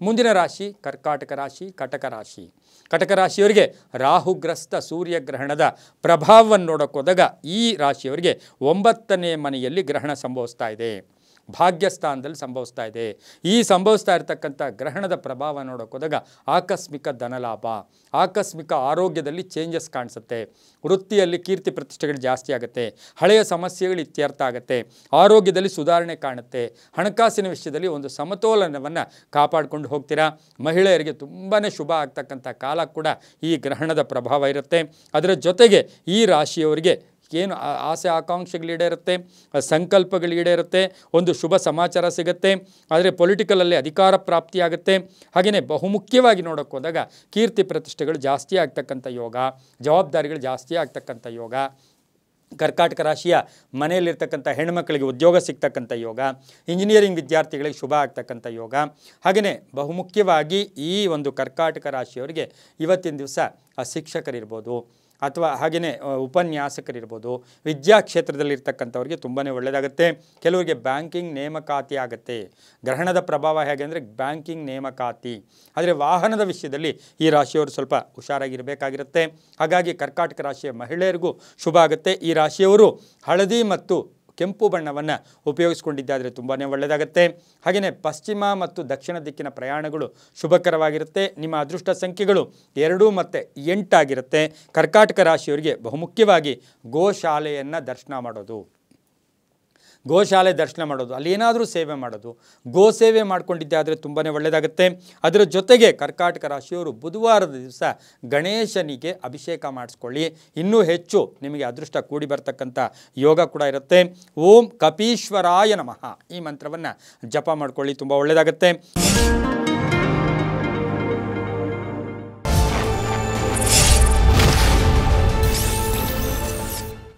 ಮುಂದಿನ ರಾಶಿ ಕರ್ಕಾಟಕ ರಾಶಿ, ಕಟಕ ರಾಶಿ. ಕಟಕ ರಾಶಿಯವರಿಗೆ ರಾಹುಗ್ರಸ್ತ ಸೂರ್ಯಗ್ರಹಣದ ಪ್ರಭಾವವನ್ನು ನೋಡೋಕೆ ಹೋದಾಗ ಈ ರಾಶಿಯವರಿಗೆ 9ನೇ ಮನೆಯಲ್ಲಿ ಗ್ರಹಣ ಸಂಭವಿಸ್ತಾ ಇದೆ, ಭಾಗ್ಯಸ್ಥಾನದಲ್ಲಿ ಸಂಭವಿಸ್ತಾ ಇದೆ. ಈ ಸಂಭವಿಸ್ತಾ ಇರತಕ್ಕಂಥ ಗ್ರಹಣದ ಪ್ರಭಾವ ನೋಡೋಕೆ ಹೋದಾಗ ಆಕಸ್ಮಿಕ ಧನಲಾಭ, ಆಕಸ್ಮಿಕ ಆರೋಗ್ಯದಲ್ಲಿ ಚೇಂಜಸ್ ಕಾಣಿಸುತ್ತೆ, ವೃತ್ತಿಯಲ್ಲಿ ಕೀರ್ತಿ ಪ್ರತಿಷ್ಠೆಗಳು ಜಾಸ್ತಿ ಆಗುತ್ತೆ, ಹಳೆಯ ಸಮಸ್ಯೆಗಳು ಇತ್ಯರ್ಥ ಆಗುತ್ತೆ, ಆರೋಗ್ಯದಲ್ಲಿ ಸುಧಾರಣೆ ಕಾಣುತ್ತೆ, ಹಣಕಾಸಿನ ವಿಷಯದಲ್ಲಿ ಒಂದು ಸಮತೋಲನವನ್ನು ಕಾಪಾಡಿಕೊಂಡು ಹೋಗ್ತೀರಾ. ಮಹಿಳೆಯರಿಗೆ ತುಂಬಾ ಶುಭ ಆಗ್ತಕ್ಕಂಥ ಕಾಲ ಕೂಡ ಈ ಗ್ರಹಣದ ಪ್ರಭಾವ ಇರುತ್ತೆ. ಅದರ ಜೊತೆಗೆ ಈ ರಾಶಿಯವರಿಗೆ ಏನು ಆಸೆ ಆಕಾಂಕ್ಷೆಗಳು ಈಡೇರುತ್ತೆ, ಸಂಕಲ್ಪಗಳು ಈಡೇರುತ್ತೆ, ಒಂದು ಶುಭ ಸಮಾಚಾರ ಸಿಗುತ್ತೆ. ಆದರೆ ಪೊಲಿಟಿಕಲಲ್ಲಿ ಅಧಿಕಾರ ಪ್ರಾಪ್ತಿಯಾಗುತ್ತೆ. ಹಾಗೆಯೇ ಬಹುಮುಖ್ಯವಾಗಿ ನೋಡೋಕೆ ಹೋದಾಗ ಕೀರ್ತಿ ಪ್ರತಿಷ್ಠೆಗಳು ಜಾಸ್ತಿ ಆಗ್ತಕ್ಕಂಥ ಯೋಗ, ಜವಾಬ್ದಾರಿಗಳು ಜಾಸ್ತಿ ಆಗ್ತಕ್ಕಂಥ ಯೋಗ, ಕರ್ಕಾಟಕ ರಾಶಿಯ ಮನೆಯಲ್ಲಿರ್ತಕ್ಕಂಥ ಹೆಣ್ಮಕ್ಕಳಿಗೆ ಉದ್ಯೋಗ ಸಿಗ್ತಕ್ಕಂಥ ಯೋಗ, ಇಂಜಿನಿಯರಿಂಗ್ ವಿದ್ಯಾರ್ಥಿಗಳಿಗೆ ಶುಭ ಆಗ್ತಕ್ಕಂಥ ಯೋಗ. ಹಾಗೆಯೇ ಬಹುಮುಖ್ಯವಾಗಿ ಈ ಒಂದು ಕರ್ಕಾಟಕ ರಾಶಿಯವರಿಗೆ ಇವತ್ತಿನ ದಿವಸ ಶಿಕ್ಷಕರಿರ್ಬೋದು ಅಥವಾ ಹಾಗೆಯೇ ಉಪನ್ಯಾಸಕರಿರ್ಬೋದು, ವಿದ್ಯಾಕ್ಷೇತ್ರದಲ್ಲಿರ್ತಕ್ಕಂಥವ್ರಿಗೆ ತುಂಬಾ ಒಳ್ಳೆಯದಾಗುತ್ತೆ. ಕೆಲವರಿಗೆ ಬ್ಯಾಂಕಿಂಗ್ ನೇಮಕಾತಿ ಆಗುತ್ತೆ. ಗ್ರಹಣದ ಪ್ರಭಾವ ಹೇಗೆ ಅಂದರೆ ಬ್ಯಾಂಕಿಂಗ್ ನೇಮಕಾತಿ. ಆದರೆ ವಾಹನದ ವಿಷಯದಲ್ಲಿ ಈ ರಾಶಿಯವರು ಸ್ವಲ್ಪ ಹುಷಾರಾಗಿರಬೇಕಾಗಿರುತ್ತೆ. ಹಾಗಾಗಿ ಕರ್ಕಾಟಕ ರಾಶಿಯ ಮಹಿಳೆಯರಿಗೂ ಶುಭ ಆಗುತ್ತೆ. ಈ ರಾಶಿಯವರು ಹಳದಿ ಮತ್ತು ಕೆಂಪು ಬಣ್ಣವನ್ನು ಉಪಯೋಗಿಸ್ಕೊಂಡಿದ್ದಾದರೆ ತುಂಬಾ ಒಳ್ಳೆಯದಾಗುತ್ತೆ. ಹಾಗೆಯೇ ಪಶ್ಚಿಮ ಮತ್ತು ದಕ್ಷಿಣ ದಿಕ್ಕಿನ ಪ್ರಯಾಣಗಳು ಶುಭಕರವಾಗಿರುತ್ತೆ. ನಿಮ್ಮ ಅದೃಷ್ಟ ಸಂಖ್ಯೆಗಳು 2 ಮತ್ತು 8 ಆಗಿರುತ್ತೆ. ಕರ್ಕಾಟಕ ರಾಶಿಯವರಿಗೆ ಬಹುಮುಖ್ಯವಾಗಿ ಗೋಶಾಲೆಯನ್ನು ದರ್ಶನ ಮಾಡೋದು, ಗೋಶಾಲೆ ದರ್ಶನ ಮಾಡೋದು, ಅಲ್ಲಿ ಏನಾದರೂ ಸೇವೆ ಮಾಡೋದು, ಗೋ ಸೇವೆ ಮಾಡಿಕೊಂಡಿದ್ದೆ ಆದರೆ ತುಂಬಾ ಒಳ್ಳೆಯದಾಗುತ್ತೆ. ಅದರ ಜೊತೆಗೆ ಕರ್ಕಾಟಕ ರಾಶಿಯವರು ಬುಧವಾರದ ದಿವಸ ಗಣೇಶನಿಗೆ ಅಭಿಷೇಕ ಮಾಡಿಸ್ಕೊಳ್ಳಿ, ಇನ್ನೂ ಹೆಚ್ಚು ನಿಮಗೆ ಅದೃಷ್ಟ ಕೂಡಿ ಬರ್ತಕ್ಕಂಥ ಯೋಗ ಕೂಡ ಇರುತ್ತೆ. ಓಂ ಕಪೀಶ್ವರಾಯ ನಮಃ ಈ ಮಂತ್ರವನ್ನು ಜಪ ಮಾಡ್ಕೊಳ್ಳಿ, ತುಂಬ ಒಳ್ಳೆಯದಾಗುತ್ತೆ.